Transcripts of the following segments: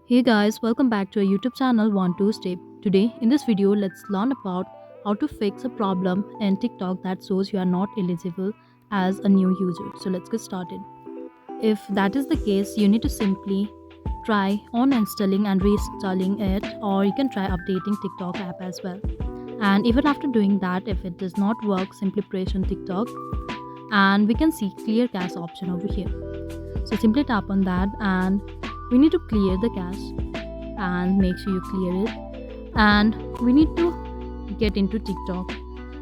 Hey guys, welcome back to our YouTube channel 12 Step. Today in this video, let's learn about how to fix a problem in TikTok that shows you are not eligible as a new user. So let's get started. If that is the case, you need to simply try on installing and reinstalling it, or you can try updating TikTok app as well. And even after doing that, if it does not work, simply press on TikTok and we can see clear cache option over here. So simply tap on that and we need to clear the cache and make sure you clear it, and we need to get into TikTok,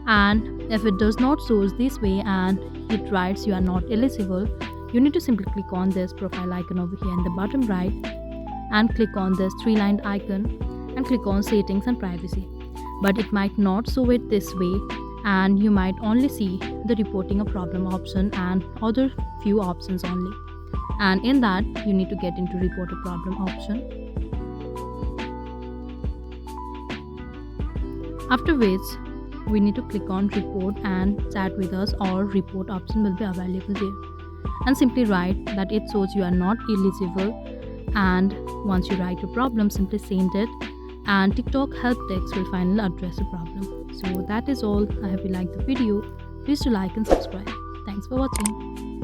and if it does not shows this way and it writes you are not eligible, you need to simply click on this profile icon over here in the bottom right and click on this three-lined icon and click on settings and privacy. But it might not show it this way and you might only see the reporting a problem option and other few options only, and in that you need to get into report a problem option, after which we need to click on report and chat with us, or report option will be available there, and simply write that it shows you are not eligible. And once you write your problem, simply send it and TikTok help desk will finally address the problem. So that is all. I hope you liked the video. Please do like and subscribe. Thanks for watching.